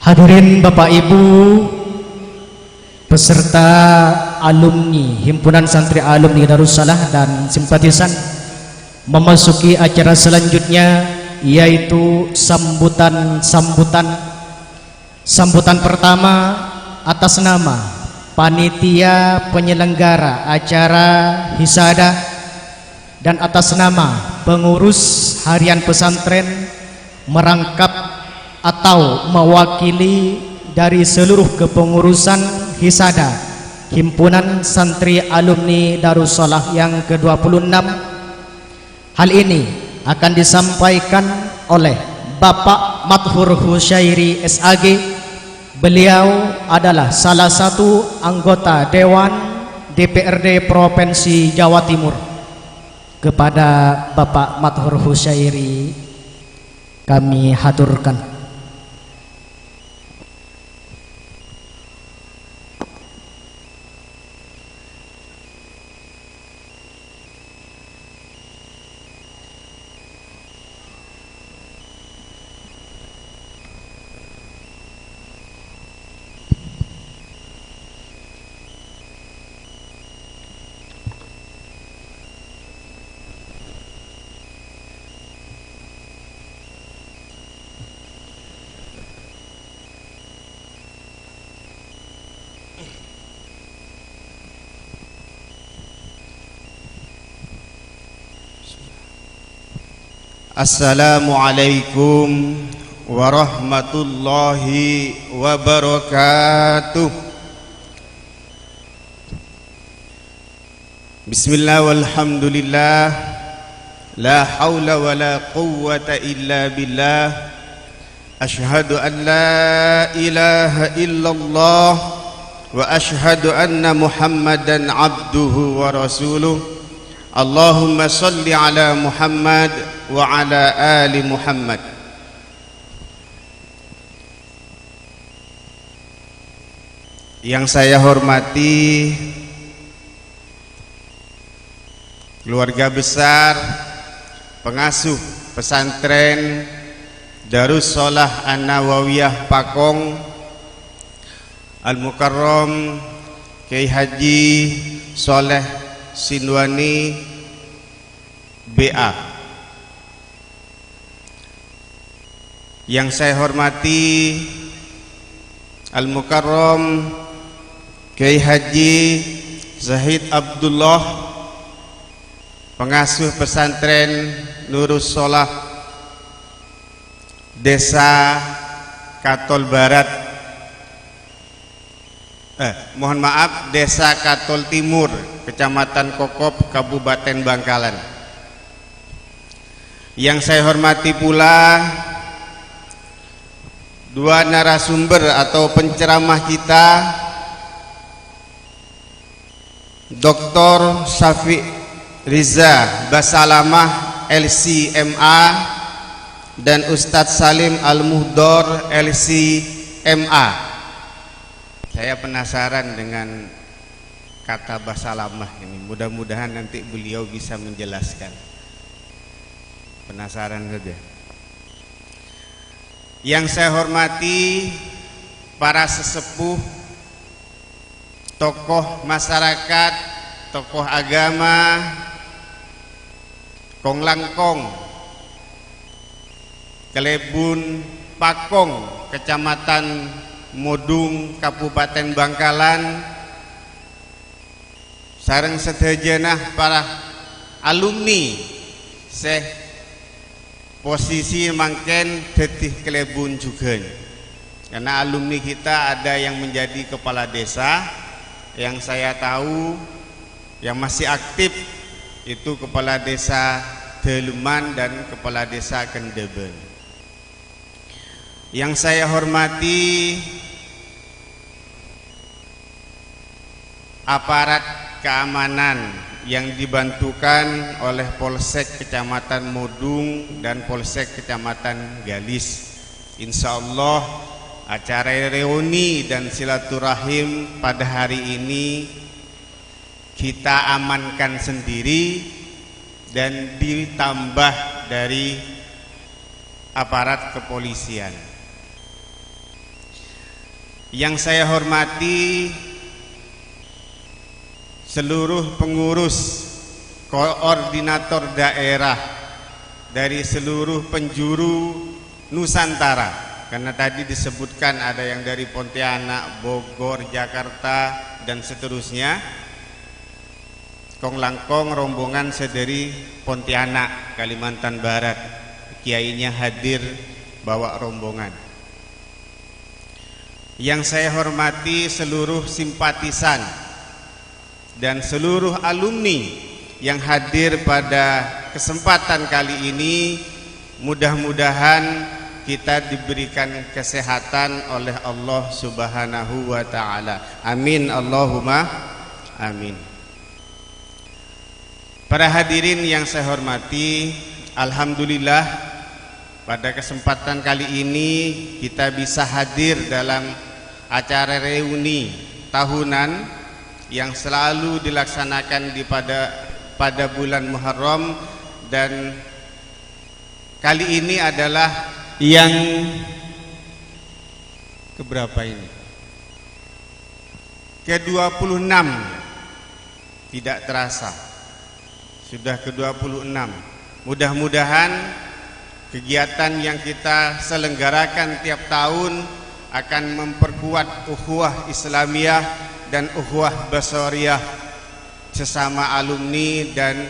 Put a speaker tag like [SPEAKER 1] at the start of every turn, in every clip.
[SPEAKER 1] Hadirin Bapak Ibu peserta alumni Himpunan Santri Alumni Darussalah dan simpatisan, memasuki acara selanjutnya, yaitu sambutan pertama atas nama panitia penyelenggara acara Hisada dan atas nama pengurus harian pesantren merangkap atau mewakili dari seluruh kepengurusan Hisada Himpunan Santri Alumni Darussalah yang ke-26. Hal ini akan disampaikan oleh Bapak Mathur Husyairi SAG. Beliau adalah salah satu anggota Dewan DPRD Provinsi Jawa Timur. Kepada Bapak Mathur Husyairi kami haturkan.
[SPEAKER 2] Assalamualaikum warahmatullahi wabarakatuh. Bismillah walhamdulillah, la hawla wa la quwwata illa billah. Ashhadu an la ilaha illallah wa ashhadu anna Muhammadan abduhu wa rasuluh. Allahumma salli ala Muhammad wa ala ali Muhammad. Yang saya hormati keluarga besar pengasuh pesantren Darussalah An-Nawawiyah Pakong, Al-Mukarram Kiai Haji Soleh Sinwani BA. Yang saya hormati Al-Mukarram Kiai Haji Zahid Abdullah, pengasuh pesantren Nurus Sholah Desa Katol Barat, mohon maaf, Desa Katol Timur, Kecamatan Kokop, Kabupaten Bangkalan. Yang saya hormati pula dua narasumber atau penceramah kita, Dr. Syafiq Riza Basalamah LCMA dan Ustadz Salim Al-Muhdor LCMA. Saya penasaran dengan kata Basalamah ini, mudah-mudahan nanti beliau bisa menjelaskan. Penasaran saja. Yang saya hormati para sesepuh, tokoh masyarakat, tokoh agama, Konglangkong, Kelebun Pakong, Kecamatan Modung, Kabupaten Bangkalan, sareng sedajenah para alumni Syekh posisi mangken detih Kelebun juga, karena alumni kita ada yang menjadi kepala desa. Yang saya tahu yang masih aktif itu kepala desa Deluman dan kepala desa Kendeben. Yang saya hormati aparat keamanan yang dibantukan oleh Polsek Kecamatan Modung dan Polsek Kecamatan Galis. Insya Allah acara reuni dan silaturahim pada hari ini kita amankan sendiri dan ditambah dari aparat kepolisian. Yang saya hormati seluruh pengurus koordinator daerah dari seluruh penjuru Nusantara, karena tadi disebutkan ada yang dari Pontianak, Bogor, Jakarta dan seterusnya. Kong langkong rombongan sederi Pontianak, Kalimantan Barat, kiainya hadir bawa rombongan. Yang saya hormati seluruh simpatisan dan seluruh alumni yang hadir pada kesempatan kali ini, mudah-mudahan kita diberikan kesehatan oleh Allah Subhanahu wa taala. Amin Allahumma amin. Para hadirin yang saya hormati, alhamdulillah pada kesempatan kali ini kita bisa hadir dalam acara reuni tahunan yang selalu dilaksanakan pada bulan Muharram, dan kali ini adalah yang keberapa ini? Ke-26. Tidak terasa sudah ke-26. Mudah-mudahan kegiatan yang kita selenggarakan tiap tahun akan memperkuat ukhuwah Islamiyah dan ukhuwah Basariyah sesama alumni dan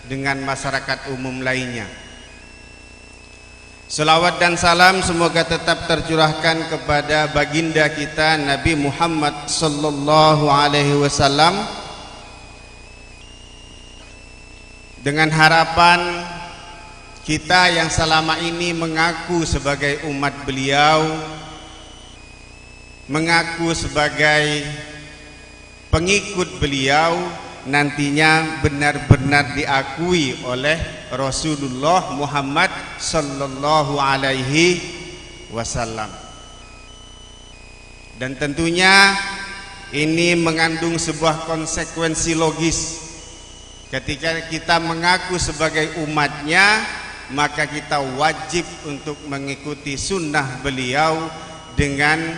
[SPEAKER 2] dengan masyarakat umum lainnya. Selawat dan salam semoga tetap tercurahkan kepada baginda kita Nabi Muhammad sallallahu alaihi wasallam, dengan harapan kita yang selama ini mengaku sebagai umat beliau, mengaku sebagai pengikut beliau, nantinya benar-benar diakui oleh Rasulullah Muhammad sallallahu alaihi wasallam. Dan tentunya ini mengandung sebuah konsekuensi logis. Ketika kita mengaku sebagai umatnya, maka kita wajib untuk mengikuti sunnah beliau dengan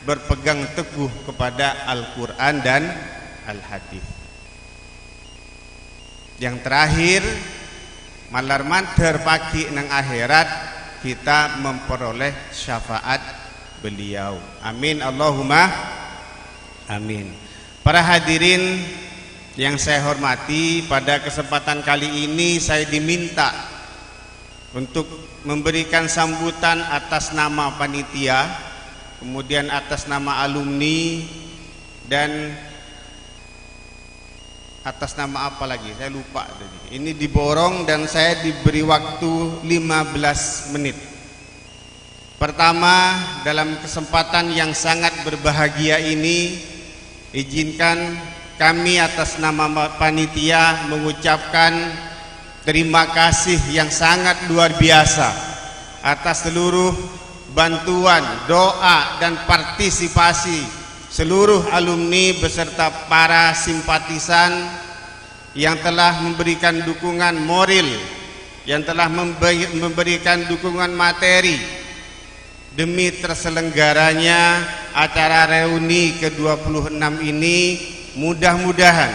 [SPEAKER 2] berpegang teguh kepada Al-Quran dan Al-Hadis. Yang terakhir, malar manter pagi nang akhirat kita memperoleh syafaat beliau. Amin Allahumma amin. Para hadirin yang saya hormati, pada kesempatan kali ini saya diminta untuk memberikan sambutan atas nama panitia, kemudian atas nama alumni, dan atas nama apa lagi saya lupa tadi. Ini diborong dan saya diberi waktu 15 menit. Pertama, dalam kesempatan yang sangat berbahagia ini, izinkan kami atas nama panitia mengucapkan terima kasih yang sangat luar biasa atas seluruh bantuan, doa dan partisipasi seluruh alumni beserta para simpatisan yang telah memberikan dukungan moral, yang telah memberikan dukungan materi demi terselenggaranya acara reuni ke-26 ini. Mudah-mudahan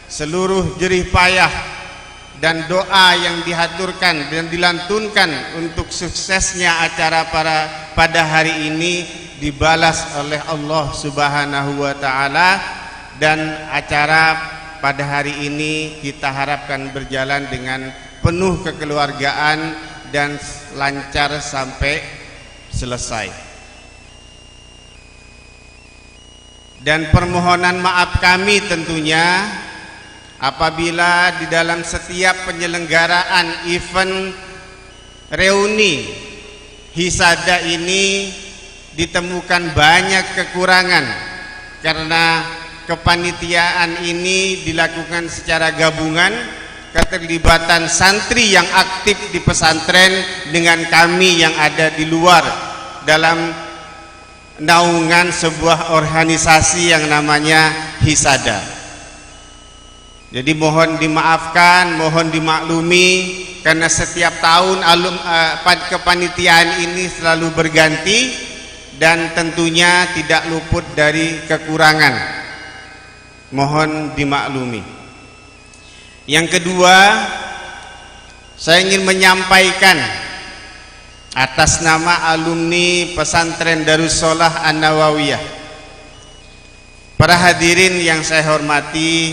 [SPEAKER 2] seluruh jerih payah dan doa yang dihaturkan dan dilantunkan untuk suksesnya acara pada hari ini dibalas oleh Allah Subhanahu wa taala, dan acara pada hari ini kita harapkan berjalan dengan penuh kekeluargaan dan lancar sampai selesai. Dan permohonan maaf kami tentunya apabila di dalam setiap penyelenggaraan event reuni Hisada ini ditemukan banyak kekurangan, karena kepanitiaan ini dilakukan secara gabungan, keterlibatan santri yang aktif di pesantren dengan kami yang ada di luar dalam naungan sebuah organisasi yang namanya Hisada. Jadi mohon dimaafkan, mohon dimaklumi, karena setiap tahun kepanitiaan ini selalu berganti, dan tentunya tidak luput dari kekurangan, mohon dimaklumi. Yang kedua, saya ingin menyampaikan atas nama alumni pesantren Darussolah An-Nawawiyah, para hadirin yang saya hormati,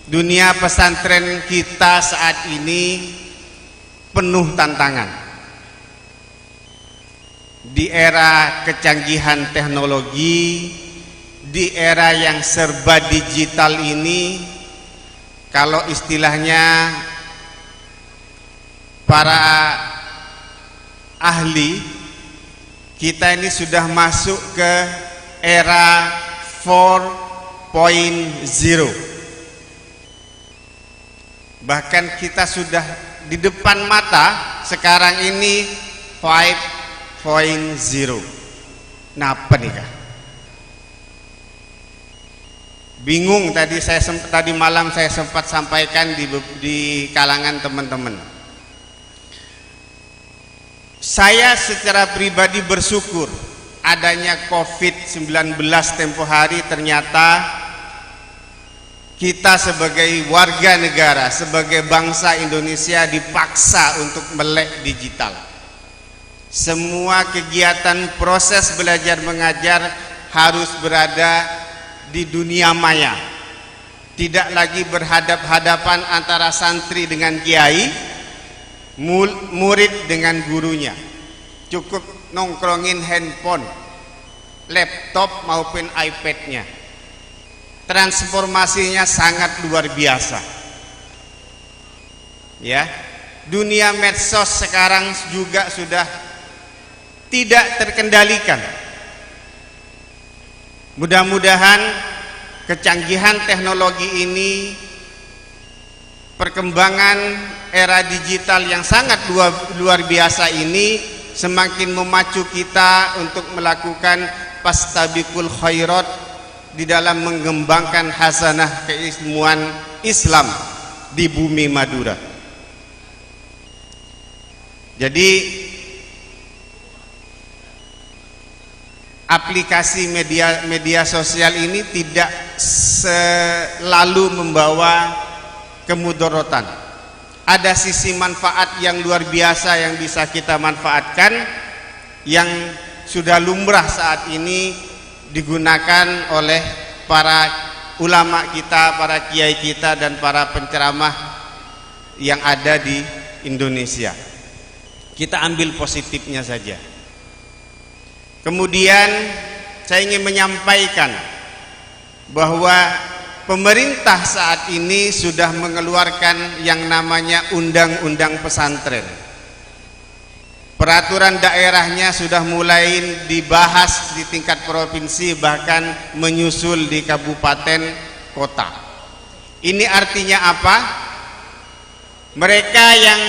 [SPEAKER 2] dunia pesantren kita saat ini penuh tantangan. Di era kecanggihan teknologi, di era yang serba digital ini, kalau istilahnya para ahli, kita ini sudah masuk ke era 4.0. Bahkan kita sudah di depan mata sekarang ini 5.0. Napa nih kah? Bingung tadi malam saya sempat sampaikan di kalangan teman-teman. Saya secara pribadi bersyukur adanya COVID-19 tempo hari. Ternyata kita sebagai warga negara, sebagai bangsa Indonesia dipaksa untuk melek digital. Semua kegiatan proses belajar mengajar harus berada di dunia maya, tidak lagi berhadap-hadapan antara santri dengan kiai, murid dengan gurunya. Cukup nongkrongin handphone, laptop maupun iPad-nya. Transformasinya sangat luar biasa. Ya, dunia medsos sekarang juga sudah tidak terkendalikan. Mudah-mudahan kecanggihan teknologi ini, perkembangan era digital yang sangat luar biasa ini semakin memacu kita untuk melakukan fastabiqul khairat di dalam mengembangkan hasanah keilmuan Islam di bumi Madura. Jadi aplikasi media sosial ini tidak selalu membawa kemudaratan. Ada sisi manfaat yang luar biasa yang bisa kita manfaatkan, yang sudah lumrah saat ini digunakan oleh para ulama kita, para kiai kita, dan para penceramah yang ada di Indonesia. Kita ambil positifnya saja. Kemudian saya ingin menyampaikan bahwa pemerintah saat ini sudah mengeluarkan yang namanya undang-undang pesantren. Peraturan daerahnya sudah mulai dibahas di tingkat provinsi, bahkan menyusul di kabupaten kota. Ini artinya apa? Mereka yang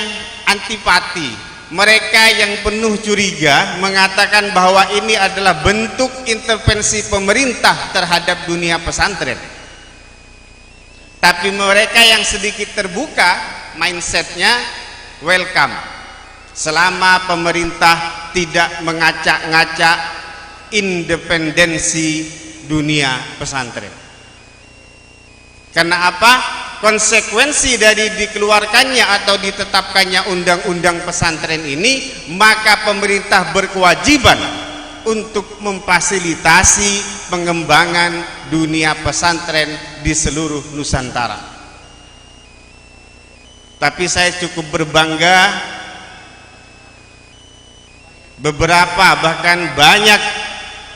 [SPEAKER 2] antipati, mereka yang penuh curiga mengatakan bahwa ini adalah bentuk intervensi pemerintah terhadap dunia pesantren. Tapi mereka yang sedikit terbuka mindsetnya, welcome, selama pemerintah tidak mengacak-ngacak independensi dunia pesantren. Karena apa? Konsekuensi dari dikeluarkannya atau ditetapkannya undang-undang pesantren ini, maka pemerintah berkewajiban untuk memfasilitasi pengembangan dunia pesantren di seluruh Nusantara. Tapi saya cukup berbangga, beberapa bahkan banyak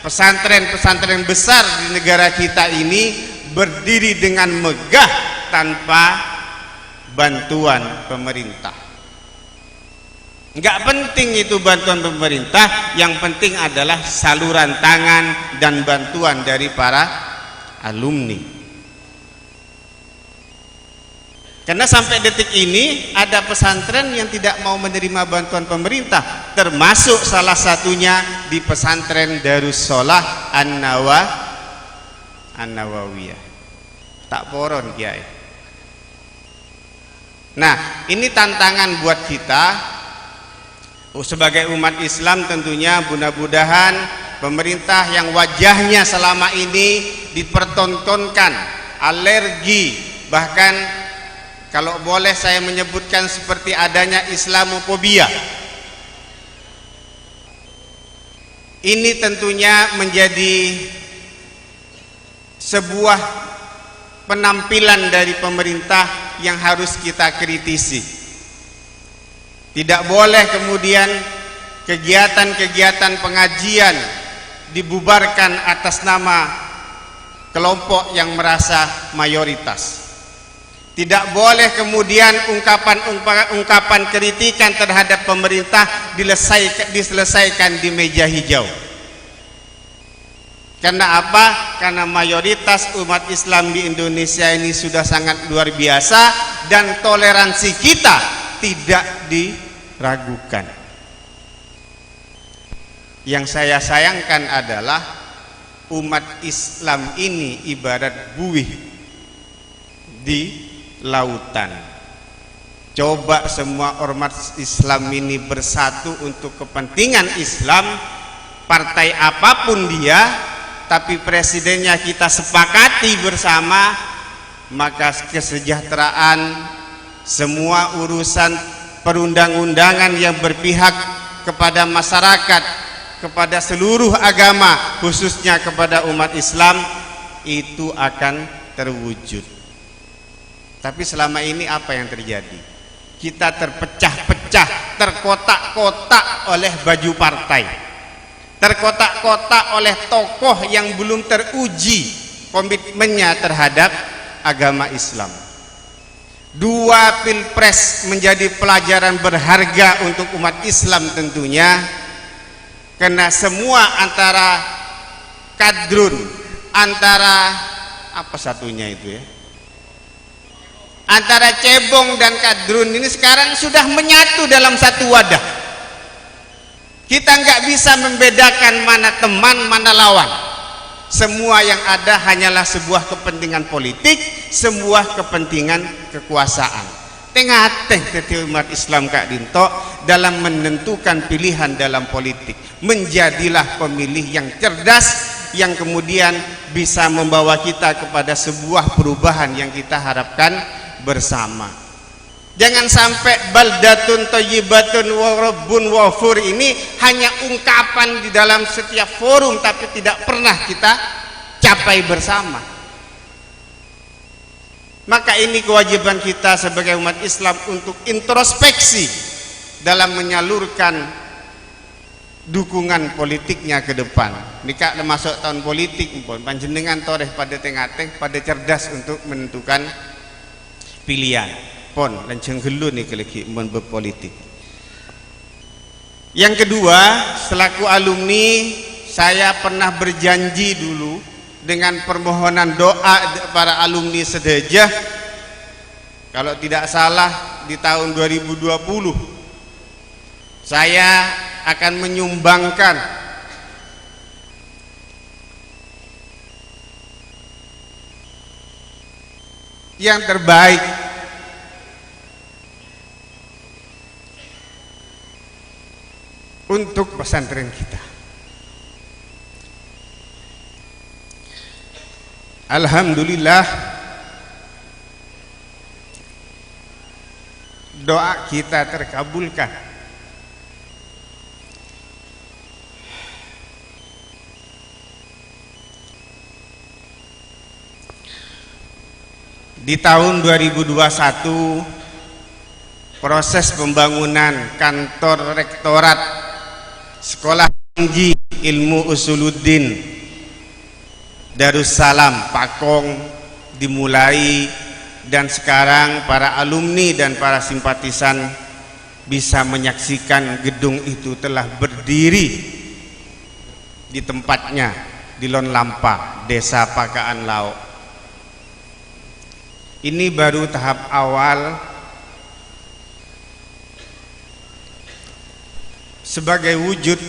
[SPEAKER 2] pesantren-pesantren besar di negara kita ini berdiri dengan megah tanpa bantuan pemerintah. Enggak penting itu bantuan pemerintah, yang penting adalah saluran tangan dan bantuan dari para alumni. Karena sampai detik ini ada pesantren yang tidak mau menerima bantuan pemerintah, termasuk salah satunya di pesantren Darussolah An-Nawawiyah. Tak poron kiai. Nah, ini tantangan buat kita sebagai umat Islam. Tentunya mudah-mudahan pemerintah yang wajahnya selama ini dipertontonkan alergi, bahkan kalau boleh saya menyebutkan seperti adanya Islamofobia. Ini tentunya menjadi sebuah penampilan dari pemerintah yang harus kita kritisi. Tidak boleh kemudian kegiatan-kegiatan pengajian dibubarkan atas nama kelompok yang merasa mayoritas. Tidak boleh kemudian ungkapan kritikan terhadap pemerintah diselesaikan di meja hijau. Karena apa? Karena mayoritas umat Islam di Indonesia ini sudah sangat luar biasa dan toleransi kita tidak diragukan. Yang saya sayangkan adalah umat Islam ini ibarat buih di lautan. Coba semua ormas Islam ini bersatu untuk kepentingan Islam, partai apapun dia, tapi presidennya kita sepakati bersama, maka kesejahteraan semua urusan perundang-undangan yang berpihak kepada masyarakat, kepada seluruh agama, khususnya kepada umat Islam, itu akan terwujud. Tapi selama ini apa yang terjadi? Kita terpecah-pecah, terkotak-kotak oleh baju partai, terkotak-kotak oleh tokoh yang belum teruji komitmennya terhadap agama Islam. Dua pilpres menjadi pelajaran berharga untuk umat Islam tentunya, karena semua antara kadrun, antara apa satunya itu ya, antara cebong dan kadrun ini sekarang sudah menyatu dalam satu wadah. Kita nggak bisa membedakan mana teman, mana lawan. Semua yang ada hanyalah sebuah kepentingan politik, sebuah kepentingan kekuasaan. Tengah-tengah teti umat Islam Kak Dinto dalam menentukan pilihan dalam politik. Menjadilah pemilih yang cerdas, yang kemudian bisa membawa kita kepada sebuah perubahan yang kita harapkan bersama. Jangan sampai baldatun thayyibatun wa rabbun ghafur ini hanya ungkapan di dalam setiap forum tapi tidak pernah kita capai bersama. Maka ini kewajiban kita sebagai umat Islam untuk introspeksi dalam menyalurkan dukungan politiknya ke depan. Nika masuk tahun politik pun panjenengan toreh pada tengah-tengah, pada cerdas untuk menentukan pilihan pon lanceng gelu nih keleki mun berpolitik. Yang kedua, selaku alumni saya pernah berjanji dulu dengan permohonan doa para alumni sedejah, kalau tidak salah di tahun 2020 saya akan menyumbangkan yang terbaik untuk pesantren kita. Alhamdulillah, doa kita terkabulkan. Di tahun 2021 proses pembangunan kantor rektorat Sekolah Tinggi Ilmu Usuluddin Darussalam Pakong dimulai, dan sekarang para alumni dan para simpatisan bisa menyaksikan gedung itu telah berdiri di tempatnya di Lon Lampa, Desa Pakaan Lauk. Ini baru tahap awal sebagai wujud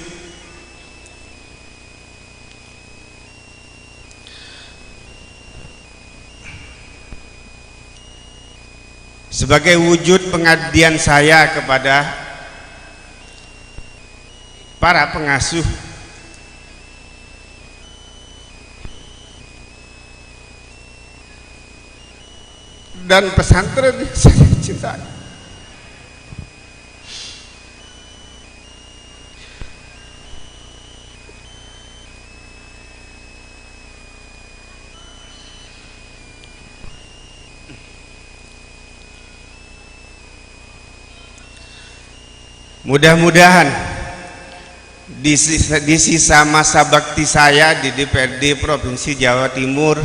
[SPEAKER 2] pengabdian saya kepada para pengasuh dan pesantren yang saya cintai. Mudah-mudahan di sisa masa bakti saya di DPRD Provinsi Jawa Timur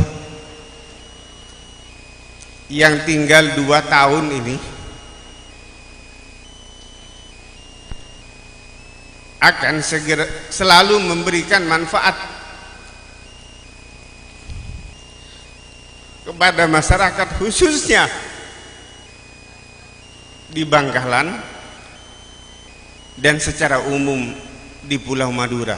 [SPEAKER 2] yang tinggal 2 tahun ini akan segera selalu memberikan manfaat kepada masyarakat, khususnya di Bangkalan dan secara umum di Pulau Madura.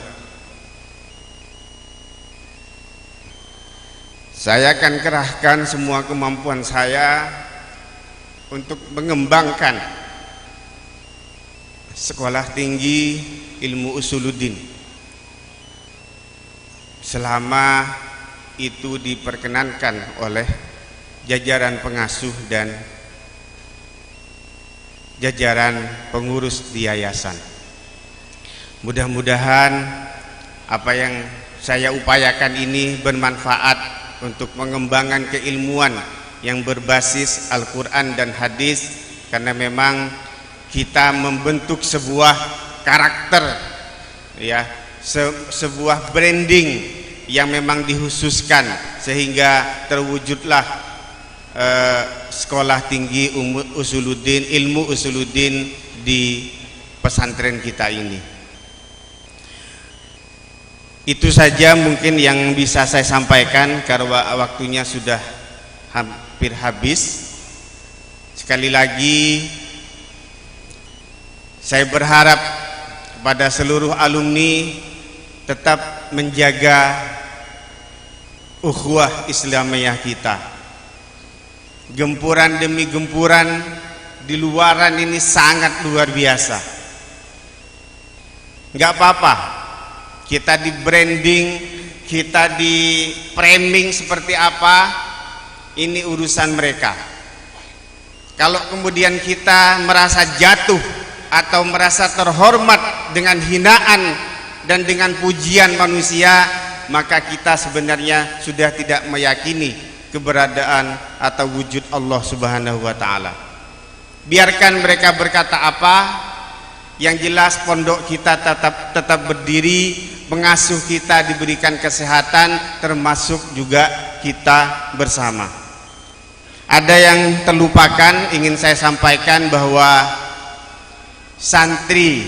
[SPEAKER 2] Saya akan kerahkan semua kemampuan saya untuk mengembangkan Sekolah Tinggi Ilmu Usuluddin selama itu diperkenankan oleh jajaran pengasuh dan jajaran pengurus di yayasan. Mudah-mudahan apa yang saya upayakan ini bermanfaat untuk mengembangkan keilmuan yang berbasis Al-Quran dan hadis, karena memang kita membentuk sebuah karakter, ya, sebuah branding yang memang dikhususkan sehingga terwujudlah Sekolah Tinggi Usuluddin, Ilmu Usuluddin di pesantren kita ini. Itu saja mungkin yang bisa saya sampaikan karena waktunya sudah hampir habis. Sekali lagi saya berharap kepada seluruh alumni tetap menjaga ukhuwah Islamiyah kita. Gempuran demi gempuran di luaran ini sangat luar biasa. Nggak apa-apa kita di branding, kita di framing seperti apa, ini urusan mereka. Kalau kemudian kita merasa jatuh atau merasa terhormat dengan hinaan dan dengan pujian manusia, maka kita sebenarnya sudah tidak meyakini keberadaan atau wujud Allah Subhanahu wa ta'ala. Biarkan mereka berkata apa, yang jelas pondok kita tetap berdiri, pengasuh kita diberikan kesehatan, termasuk juga kita bersama. Ada yang terlupakan, ingin saya sampaikan bahwa santri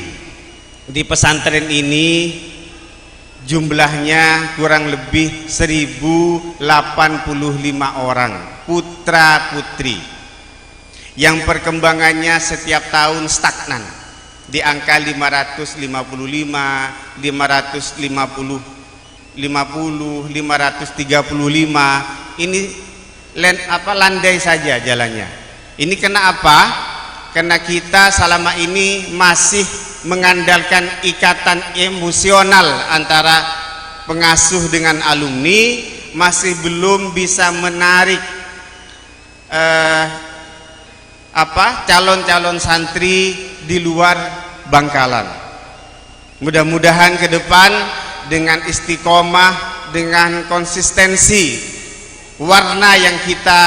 [SPEAKER 2] di pesantren ini jumlahnya kurang lebih 1085 orang putra putri yang perkembangannya setiap tahun stagnan di angka 555, 550, 535. Ini landai saja jalannya. Ini kenapa? Karena kita selama ini masih mengandalkan ikatan emosional antara pengasuh dengan alumni, masih belum bisa menarik calon-calon santri di luar Bangkalan. Mudah-mudahan ke depan dengan istiqomah, dengan konsistensi warna yang kita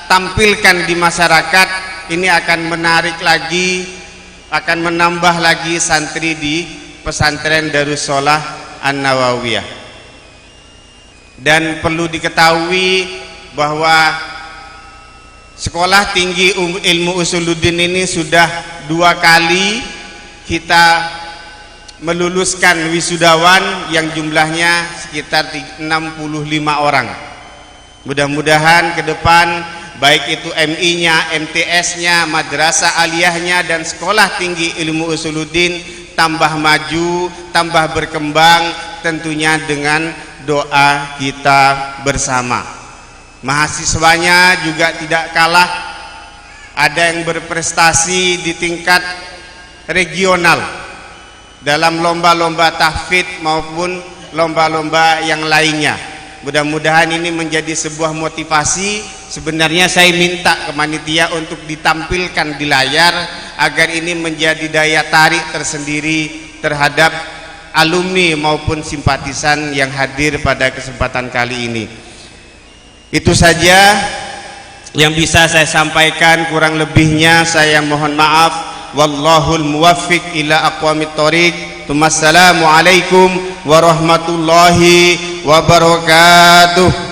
[SPEAKER 2] tampilkan di masyarakat, ini akan menarik lagi, akan menambah lagi santri di pesantren Darussalah An-Nawawiyah. Dan perlu diketahui bahwa Sekolah Tinggi Ilmu Usuluddin ini sudah 2 kali kita meluluskan wisudawan yang jumlahnya sekitar 65 orang. Mudah-mudahan ke depan baik itu MI-nya, MTS-nya, madrasah aliyahnya, dan Sekolah Tinggi Ilmu Usuluddin tambah maju, tambah berkembang, tentunya dengan doa kita bersama. Mahasiswanya juga tidak kalah, ada yang berprestasi di tingkat regional dalam lomba-lomba tahfidz maupun lomba-lomba yang lainnya. Mudah-mudahan ini menjadi sebuah motivasi. Sebenarnya saya minta ke panitia untuk ditampilkan di layar agar ini menjadi daya tarik tersendiri terhadap alumni maupun simpatisan yang hadir pada kesempatan kali ini. Itu saja yang bisa saya sampaikan, kurang lebihnya saya mohon maaf. Wallahul muwaffiq ila aqwamit thoriq. Wassalamualaikum warahmatullahi wabarakatuh.